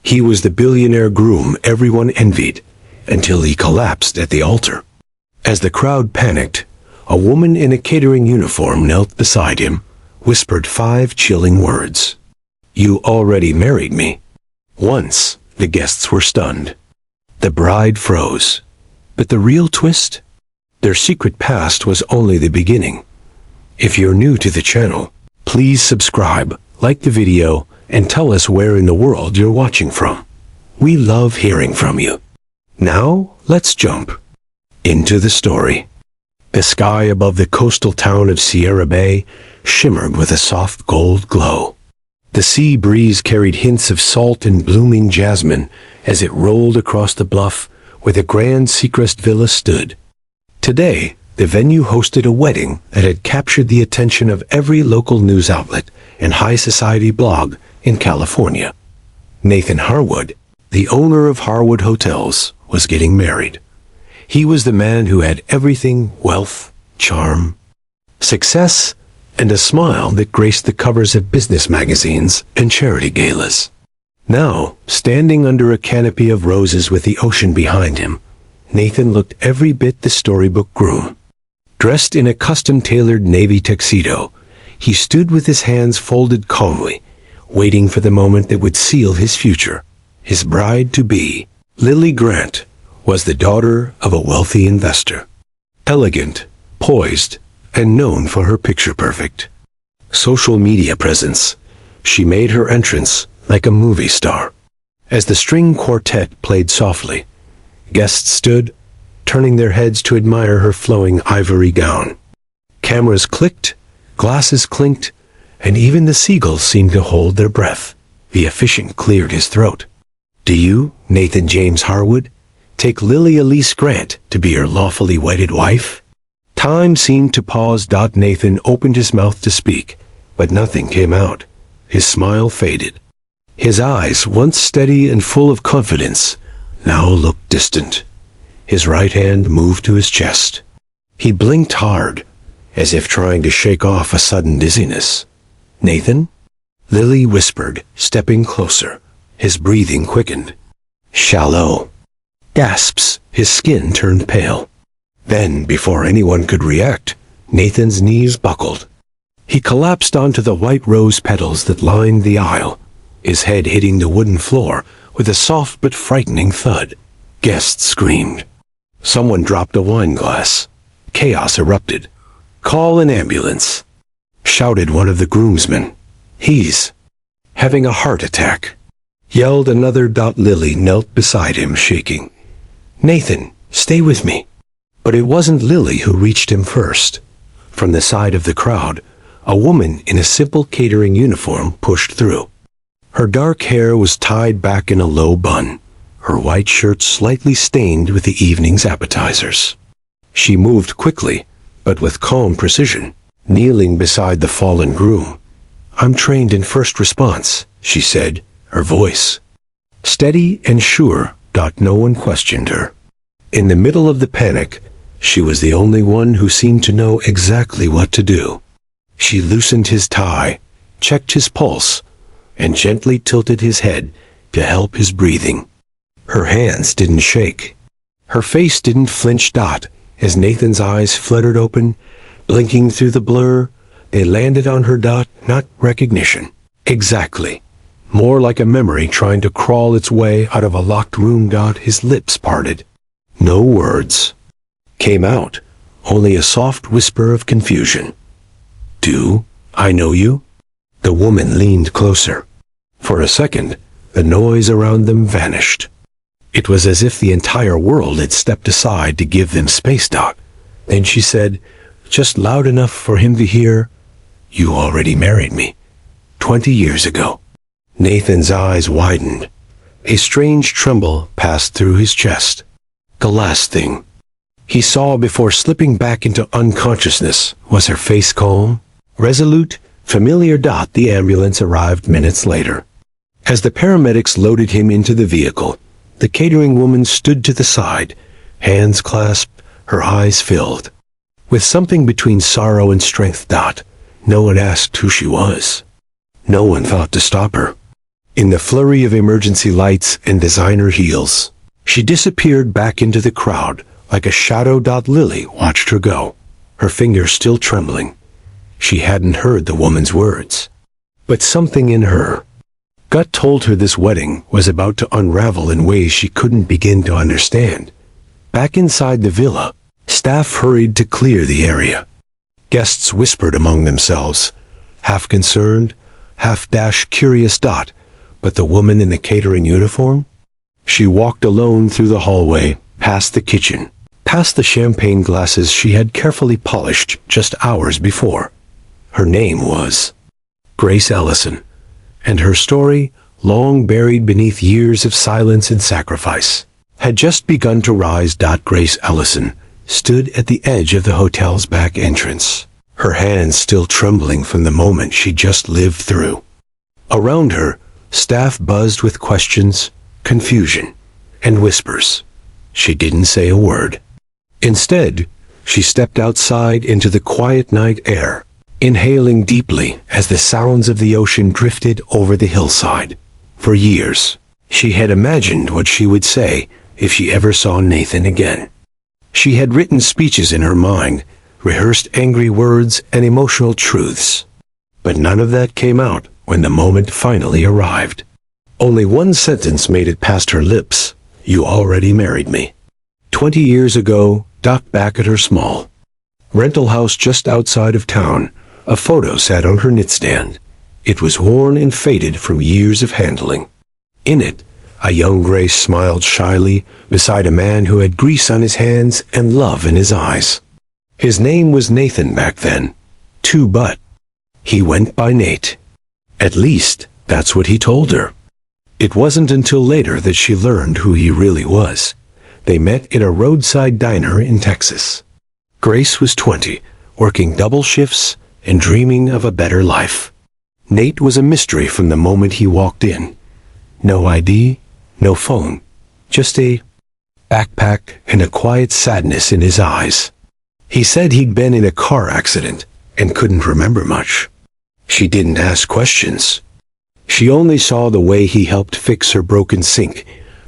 He was the billionaire groom everyone envied, until he collapsed at the altar. As the crowd panicked, a woman in a catering uniform knelt beside him, whispered 5 chilling words. "You already married me." Once, the guests were stunned. The bride froze. But the real twist? Their secret past was only the beginning. If you're new to the channel, please subscribe, like the video, and tell us where in the world you're watching from. We love hearing from you. Now, let's jump into the story. The sky above the coastal town of Sierra Bay shimmered with a soft gold glow. The sea breeze carried hints of salt and blooming jasmine as it rolled across the bluff where the grand Seacrest Villa stood. Today, the venue hosted a wedding that had captured the attention of every local news outlet and high society blog in California. Nathan Harwood, the owner of Harwood Hotels, was getting married. He was the man who had everything: wealth, charm, success, and a smile that graced the covers of business magazines and charity galas. Now, standing under a canopy of roses with the ocean behind him, Nathan looked every bit the storybook groom. Dressed in a custom-tailored navy tuxedo, he stood with his hands folded calmly, waiting for the moment that would seal his future. His bride-to-be, Lily Grant, was the daughter of a wealthy investor. Elegant, poised, and known for her picture-perfect social media presence, she made her entrance like a movie star. As the string quartet played softly, guests stood, turning their heads to admire her flowing ivory gown. Cameras clicked, glasses clinked, and even the seagulls seemed to hold their breath. The officiant cleared his throat. "Do you, Nathan James Harwood, take Lily Elise Grant to be your lawfully wedded wife?" Time seemed to pause. Nathan opened his mouth to speak, but nothing came out. His smile faded. His eyes, once steady and full of confidence, now looked distant. His right hand moved to his chest. He blinked hard, as if trying to shake off a sudden dizziness. "Nathan?" Lily whispered, stepping closer. His breathing quickened. "Shallow." Gasps. His skin turned pale. Then, before anyone could react, Nathan's knees buckled. He collapsed onto the white rose petals that lined the aisle, his head hitting the wooden floor with a soft but frightening thud. Guests screamed. Someone dropped a wine glass. Chaos erupted. "Call an ambulance," shouted one of the groomsmen. "He's having a heart attack," yelled another. Lily knelt beside him, shaking. "Nathan, stay with me." But it wasn't Lily who reached him first. From the side of the crowd, a woman in a simple catering uniform pushed through. Her dark hair was tied back in a low bun, her white shirt slightly stained with the evening's appetizers. She moved quickly, but with calm precision, kneeling beside the fallen groom. "I'm trained in first response," she said, her voice steady and sure. No one questioned her. In the middle of the panic, she was the only one who seemed to know exactly what to do. She loosened his tie, checked his pulse, and gently tilted his head to help his breathing. Her hands didn't shake. Her face didn't flinch. As Nathan's eyes fluttered open, blinking through the blur, they landed on her. Not recognition. Exactly. More like a memory trying to crawl its way out of a locked room. His lips parted. No words came out, only a soft whisper of confusion. "Do I know you?" The woman leaned closer. For a second, the noise around them vanished. It was as if the entire world had stepped aside to give them space. Then she said, just loud enough for him to hear, "You already married me 20 years ago." Nathan's eyes widened. A strange tremble passed through his chest. The last thing he saw before slipping back into unconsciousness was her face, calm, resolute, familiar. The ambulance arrived minutes later. As the paramedics loaded him into the vehicle, the catering woman stood to the side, hands clasped, her eyes filled with something between sorrow and strength. No one asked who she was. No one thought to stop her. In the flurry of emergency lights and designer heels, she disappeared back into the crowd like a shadow. Lily watched her go, her fingers still trembling. She hadn't heard the woman's words, but something in her gut told her this wedding was about to unravel in ways she couldn't begin to understand. Back inside the villa, staff hurried to clear the area. Guests whispered among themselves, half concerned, half curious. But the woman in the catering uniform? She walked alone through the hallway, past the kitchen, past the champagne glasses she had carefully polished just hours before. Her name was Grace Ellison, and her story, long buried beneath years of silence and sacrifice, had just begun to rise. Grace Ellison stood at the edge of the hotel's back entrance, her hands still trembling from the moment she just lived through. Around her, staff buzzed with questions, confusion, and whispers. She didn't say a word. Instead, she stepped outside into the quiet night air, inhaling deeply as the sounds of the ocean drifted over the hillside. For years, she had imagined what she would say if she ever saw Nathan again. She had written speeches in her mind, rehearsed angry words and emotional truths. But none of that came out when the moment finally arrived. Only one sentence made it past her lips. "You already married me." 20 years ago. Back at her small rental house just outside of town, a photo sat on her nightstand. It was worn and faded from years of handling. In it, a young Grace smiled shyly beside a man who had grease on his hands and love in his eyes. His name was Nathan back then, too, but he went by Nate. At least, that's what he told her. It wasn't until later that she learned who he really was. They met in a roadside diner in Texas. Grace was 20, working double shifts and dreaming of a better life. Nate was a mystery from the moment he walked in. No ID, no phone, just a backpack and a quiet sadness in his eyes. He said he'd been in a car accident and couldn't remember much. She didn't ask questions. She only saw the way he helped fix her broken sink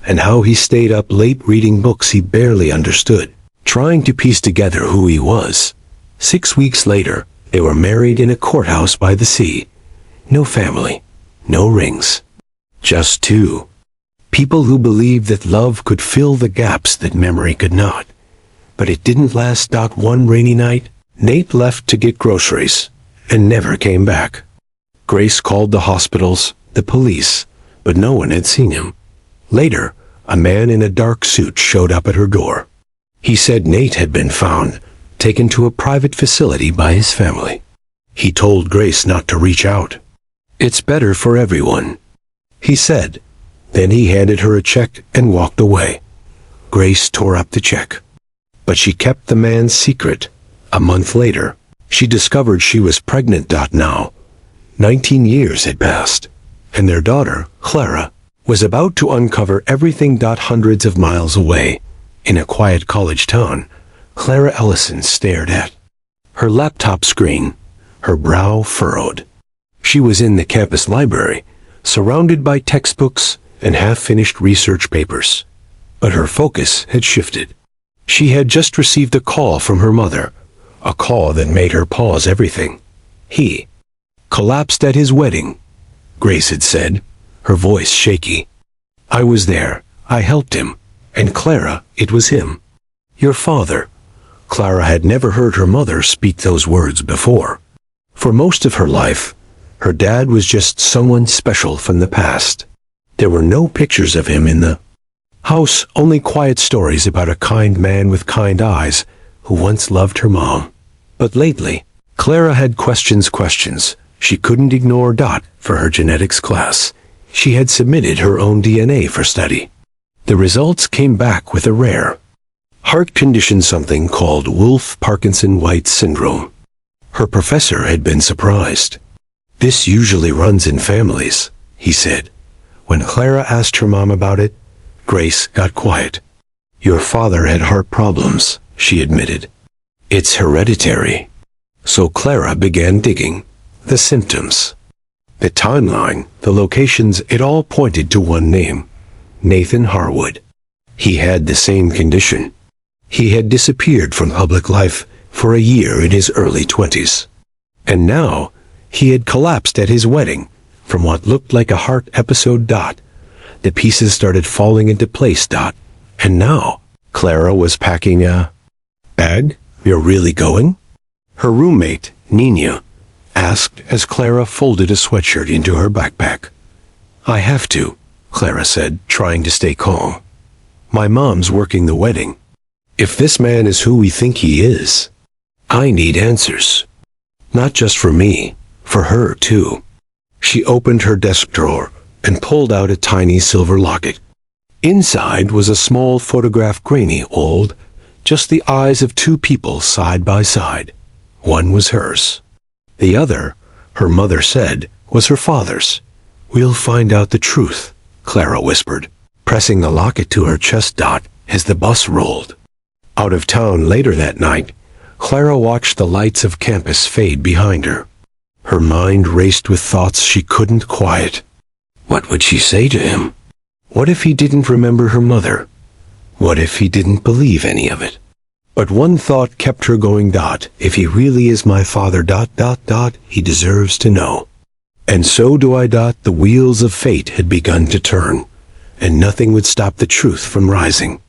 and how he stayed up late reading books he barely understood, trying to piece together who he was. 6 weeks later, they were married in a courthouse by the sea. No family, no rings. Just two. People who believed that love could fill the gaps that memory could not. But it didn't last. One rainy night, Nate left to get groceries and never came back. Grace called the hospitals, the police, but no one had seen him. Later, a man in a dark suit showed up at her door. He said Nate had been found, taken to a private facility by his family. He told Grace not to reach out. "It's better for everyone," he said. Then he handed her a check and walked away. Grace tore up the check. But she kept the man's secret. A month later, she discovered she was pregnant. Now, 19 years had passed, and their daughter, Clara, was about to uncover everything. Hundreds of miles away, in a quiet college town, Clara Ellison stared at her laptop screen, her brow furrowed. She was in the campus library, surrounded by textbooks and half-finished research papers. But her focus had shifted. She had just received a call from her mother, a call that made her pause everything. He collapsed at his wedding, Grace had said, her voice shaky. "I was there. I helped him. And Clara, it was him. Your father." Clara had never heard her mother speak those words before. For most of her life, her dad was just someone special from the past. There were no pictures of him in the house, only quiet stories about a kind man with kind eyes who once loved her mom. But lately, Clara had questions she couldn't ignore. For her genetics class, she had submitted her own DNA for study. The results came back with a rare heart condition, something called Wolff-Parkinson-White syndrome. Her professor had been surprised. "This usually runs in families," he said. When Clara asked her mom about it, Grace got quiet. "Your father had heart problems," she admitted. "It's hereditary." So Clara began digging. The symptoms. The timeline, the locations, it all pointed to one name: Nathan Harwood. He had the same condition. He had disappeared from public life for a year in his early 20s. And now, he had collapsed at his wedding from what looked like a heart episode. The pieces started falling into place. And now, Clara was packing a bag. You're really going? Her roommate, Nina, asked as Clara folded a sweatshirt into her backpack. I have to, Clara said, trying to stay calm. My mom's working the wedding. If this man is who we think he is, I need answers. Not just for me, for her too. She opened her desk drawer and pulled out a tiny silver locket. Inside was a small photograph, grainy old, just the eyes of two people side by side. One was hers. The other, her mother said, was her father's. We'll find out the truth, Clara whispered, pressing the locket to her chest. As the bus rolled out of town later that night, Clara watched the lights of campus fade behind her. Her mind raced with thoughts she couldn't quiet. What would she say to him? What if he didn't remember her mother? What if he didn't believe any of it? But one thought kept her going. If he really is my father, he deserves to know. And so do I. The wheels of fate had begun to turn, and nothing would stop the truth from rising.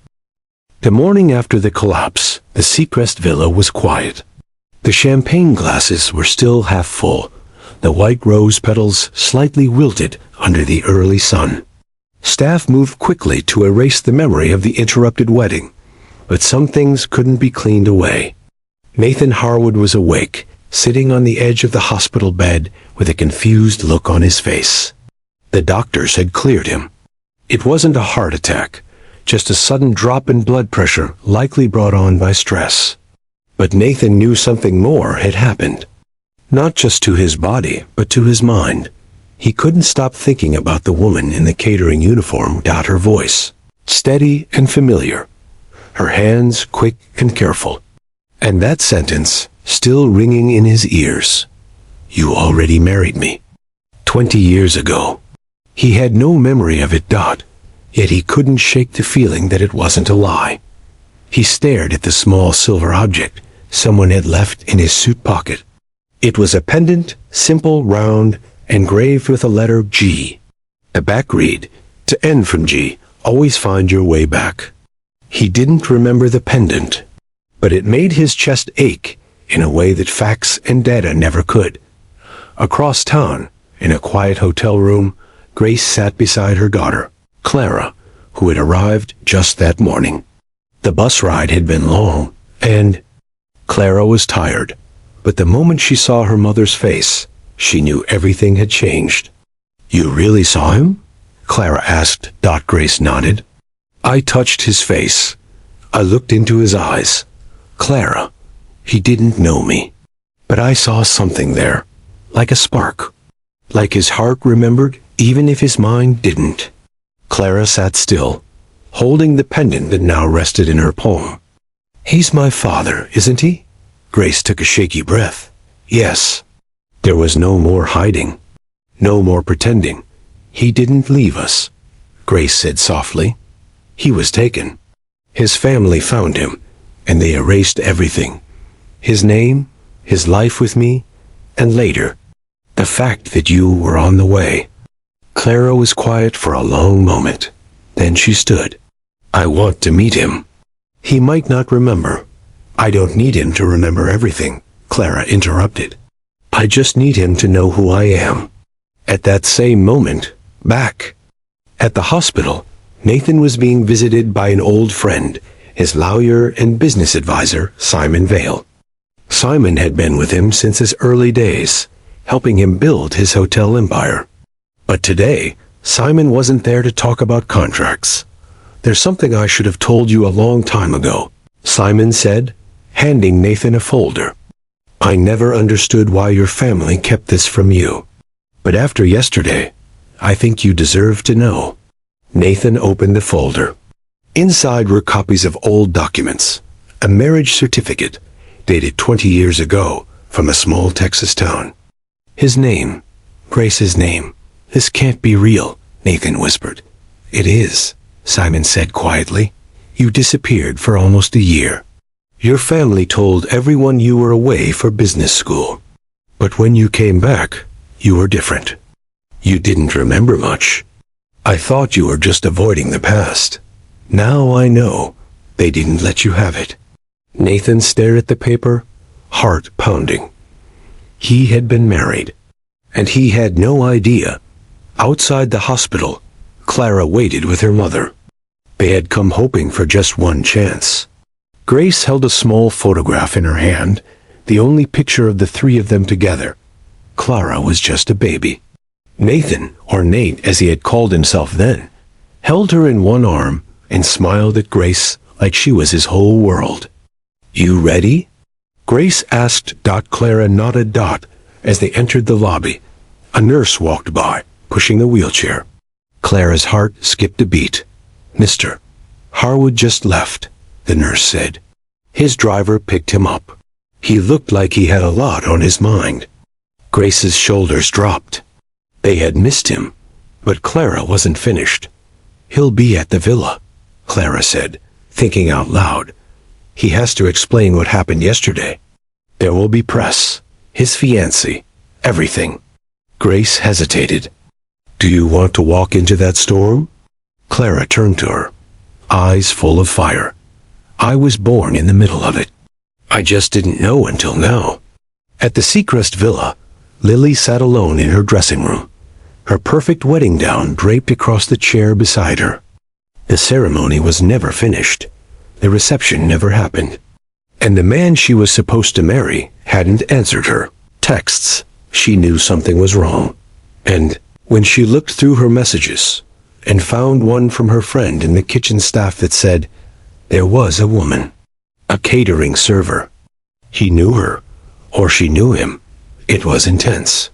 The morning after the collapse, the Seacrest villa was quiet. The champagne glasses were still half full, the white rose petals slightly wilted under the early sun. Staff moved quickly to erase the memory of the interrupted wedding, but some things couldn't be cleaned away. Nathan Harwood was awake, sitting on the edge of the hospital bed with a confused look on his face. The doctors had cleared him. It wasn't a heart attack, just a sudden drop in blood pressure likely brought on by stress. But Nathan knew something more had happened. Not just to his body, but to his mind. He couldn't stop thinking about the woman in the catering uniform. Her voice, steady and familiar. Her hands quick and careful. And that sentence, still ringing in his ears. You already married me. 20 years ago. He had no memory of it. Yet he couldn't shake the feeling that it wasn't a lie. He stared at the small silver object someone had left in his suit pocket. It was a pendant, simple, round, engraved with a letter G. A back read, to end from G, always find your way back. He didn't remember the pendant, but it made his chest ache in a way that facts and data never could. Across town, in a quiet hotel room, Grace sat beside her daughter, Clara, who had arrived just that morning. The bus ride had been long, and Clara was tired, but the moment she saw her mother's face, she knew everything had changed. You really saw him? Clara asked. Grace nodded. I touched his face. I looked into his eyes. Clara, he didn't know me, but I saw something there, like a spark, like his heart remembered even if his mind didn't. Clara sat still, holding the pendant that now rested in her palm. He's my father, isn't he? Grace took a shaky breath. Yes. There was no more hiding, no more pretending. He didn't leave us, Grace said softly. He was taken. His family found him, and they erased everything. His name, his life with me, and later, the fact that you were on the way. Clara was quiet for a long moment. Then she stood. I want to meet him. He might not remember. I don't need him to remember everything, Clara interrupted. I just need him to know who I am. At that same moment, back at the hospital, Nathan was being visited by an old friend, his lawyer and business advisor, Simon Vale. Simon had been with him since his early days, helping him build his hotel empire. But today, Simon wasn't there to talk about contracts. There's something I should have told you a long time ago, Simon said, handing Nathan a folder. I never understood why your family kept this from you. But after yesterday, I think you deserve to know. Nathan opened the folder. Inside were copies of old documents, a marriage certificate dated 20 years ago from a small Texas town. His name, Grace's name. This can't be real, Nathan whispered. It is, Simon said quietly. You disappeared for almost a year. Your family told everyone you were away for business school. But when you came back, you were different. You didn't remember much. I thought you were just avoiding the past. Now I know they didn't let you have it. Nathan stared at the paper, heart pounding. He had been married, and he had no idea. Outside the hospital, Clara waited with her mother. They had come hoping for just one chance. Grace held a small photograph in her hand, the only picture of the three of them together. Clara was just a baby. Nathan, or Nate as he had called himself then, held her in one arm and smiled at Grace like she was his whole world. You ready? Grace asked. Clara nodded. As they entered the lobby, a nurse walked by, pushing a wheelchair. Clara's heart skipped a beat. Mr. Harwood just left, the nurse said. His driver picked him up. He looked like he had a lot on his mind. Grace's shoulders dropped. They had missed him, but Clara wasn't finished. He'll be at the villa, Clara said, thinking out loud. He has to explain what happened yesterday. There will be press, his fiancée, everything. Grace hesitated. Do you want to walk into that storm? Clara turned to her, eyes full of fire. I was born in the middle of it. I just didn't know until now. At the Seacrest Villa, Lily sat alone in her dressing room, her perfect wedding gown draped across the chair beside her. The ceremony was never finished. The reception never happened. And the man she was supposed to marry hadn't answered her texts. She knew something was wrong. And when she looked through her messages and found one from her friend in the kitchen staff that said, there was a woman, a catering server. He knew her, or she knew him. It was intense.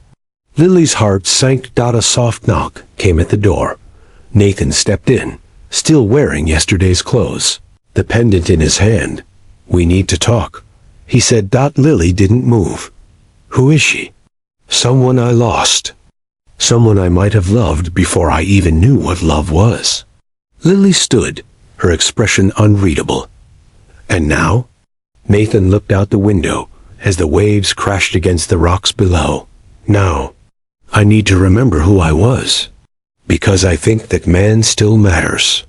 Lily's heart sank. A soft knock came at the door. Nathan stepped in, still wearing yesterday's clothes, the pendant in his hand. We need to talk, he said. Lily didn't move. Who is she? Someone I lost. Someone I might have loved before I even knew what love was. Lily stood, her expression unreadable. And now? Nathan looked out the window as the waves crashed against the rocks below. Now, I need to remember who I was, because I think that man still matters.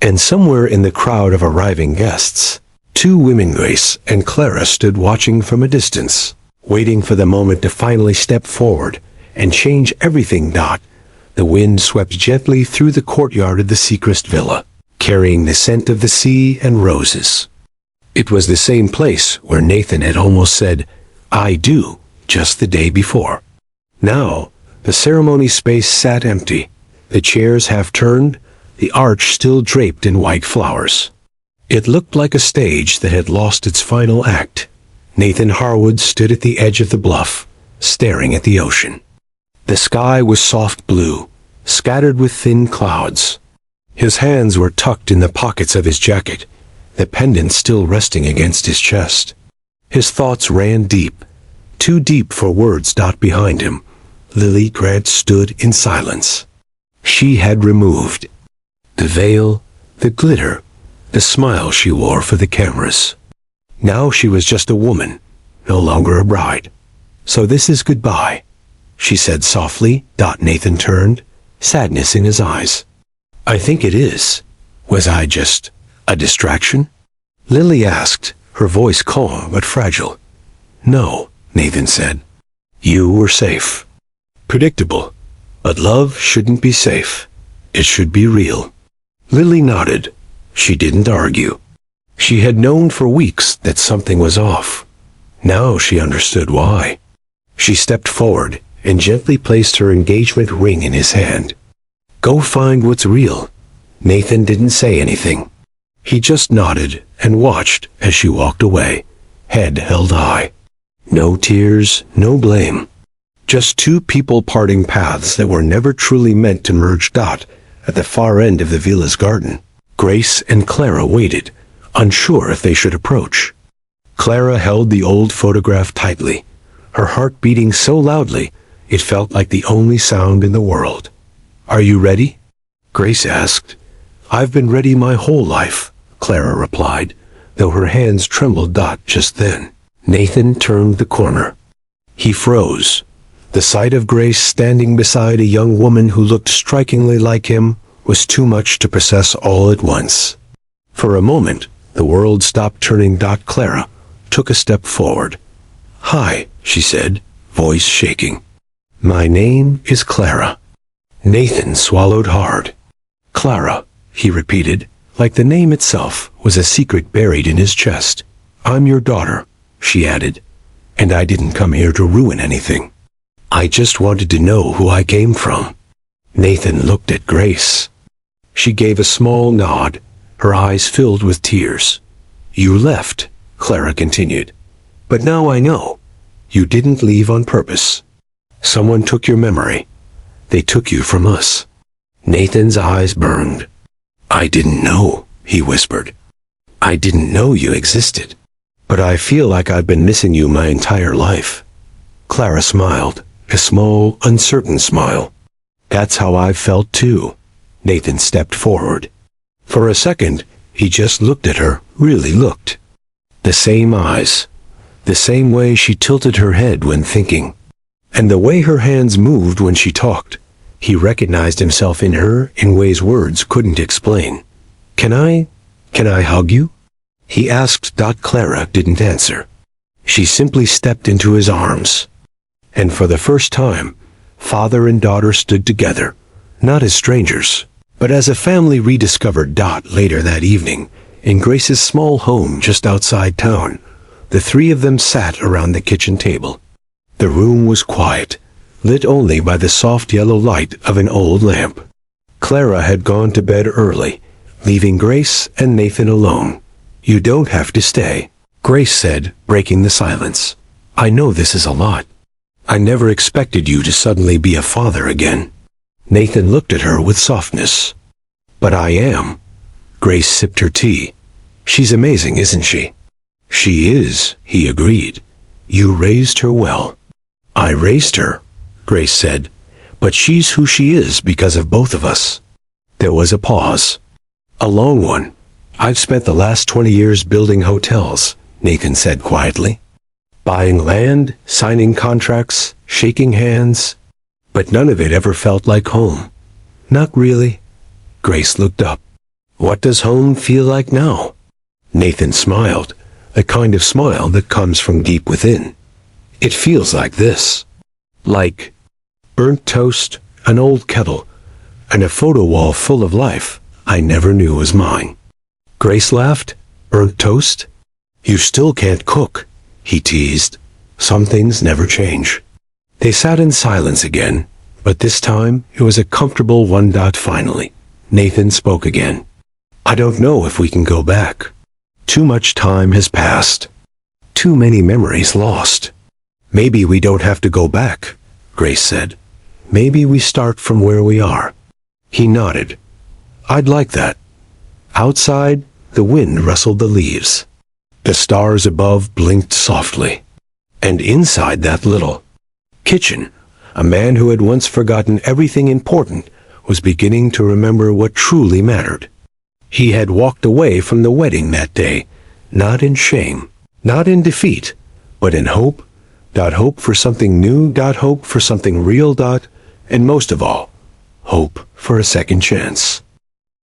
And somewhere in the crowd of arriving guests, two women, Grace and Clara, stood watching from a distance, waiting for the moment to finally step forward and change everything. The wind swept gently through the courtyard of the Seacrest Villa, carrying the scent of the sea and roses. It was the same place where Nathan had almost said, I do, just the day before. Now, the ceremony space sat empty, the chairs half turned, the arch still draped in white flowers. It looked like a stage that had lost its final act. Nathan Harwood stood at the edge of the bluff, staring at the ocean. The sky was soft blue, scattered with thin clouds. His hands were tucked in the pockets of his jacket, the pendant still resting against his chest. His thoughts ran deep, too deep for words. Behind him, Lily Grant stood in silence. She had removed the veil, the glitter, the smile she wore for the cameras. Now she was just a woman, no longer a bride. So this is goodbye, she said softly. Nathan turned, sadness in his eyes. I think it is. Was I just a distraction? Lily asked, her voice calm but fragile. No, Nathan said. You were safe. Predictable. But love shouldn't be safe. It should be real. Lily nodded. She didn't argue. She had known for weeks that something was off. Now she understood why. She stepped forward and gently placed her engagement ring in his hand. Go find what's real. Nathan didn't say anything. He just nodded and watched as she walked away, head held high. No tears, no blame. Just two people parting paths that were never truly meant to merge. At the far end of the villa's garden, Grace and Clara waited, unsure if they should approach. Clara held the old photograph tightly, her heart beating so loudly It felt like the only sound in the world. "Are you ready?" Grace asked. "I've been ready my whole life," Clara replied, though her hands trembled just then. Nathan turned the corner. He froze. The sight of Grace standing beside a young woman who looked strikingly like him was too much to process all at once. For a moment, the world stopped turning. Clara took a step forward. "Hi," she said, voice shaking. "My name is Clara." Nathan swallowed hard. "Clara," he repeated, like the name itself was a secret buried in his chest. "I'm your daughter," she added, "and I didn't come here to ruin anything. I just wanted to know who I came from." Nathan looked at Grace. She gave a small nod, her eyes filled with tears. "You left," Clara continued, "but now I know. You didn't leave on purpose. Someone took your memory. They took you from us." Nathan's eyes burned. "I didn't know," he whispered. "I didn't know you existed. But I feel like I've been missing you my entire life." Clara smiled, a small, uncertain smile. "That's how I've felt too." Nathan stepped forward. For a second, he just looked at her, really looked. The same eyes, the same way she tilted her head when thinking, and the way her hands moved when she talked. He recognized himself in her in ways words couldn't explain. Can I hug you?" he asked. Clara didn't answer. She simply stepped into his arms. And for the first time, father and daughter stood together, not as strangers, but as a family rediscovered. Later that evening, in Grace's small home just outside town, the three of them sat around the kitchen table. The room was quiet, lit only by the soft yellow light of an old lamp. Clara had gone to bed early, leaving Grace and Nathan alone. "You don't have to stay," Grace said, breaking the silence. "I know this is a lot. I never expected you to suddenly be a father again." Nathan looked at her with softness. "But I am." Grace sipped her tea. "She's amazing, isn't she?" "She is," he agreed. "You raised her well." "I raised her," Grace said, "but she's who she is because of both of us." There was a pause. "A long one. I've spent the last 20 years building hotels," Nathan said quietly. "Buying land, signing contracts, shaking hands. But none of it ever felt like home." "Not really." Grace looked up. "What does home feel like now?" Nathan smiled, the kind of smile that comes from deep within. "It feels like this. Like burnt toast, an old kettle, and a photo wall full of life I never knew was mine." Grace laughed. "Burnt toast? You still can't cook," he teased. "Some things never change." They sat in silence again, but this time it was a comfortable one. Finally, Nathan spoke again. "I don't know if we can go back. Too much time has passed. Too many memories lost." "Maybe we don't have to go back," Grace said. "Maybe we start from where we are." He nodded. "I'd like that." Outside, the wind rustled the leaves. The stars above blinked softly. And inside that little kitchen, a man who had once forgotten everything important was beginning to remember what truly mattered. He had walked away from the wedding that day, not in shame, not in defeat, but in hope. Hope for something new. Hope for something real. And most of all, hope for a second chance.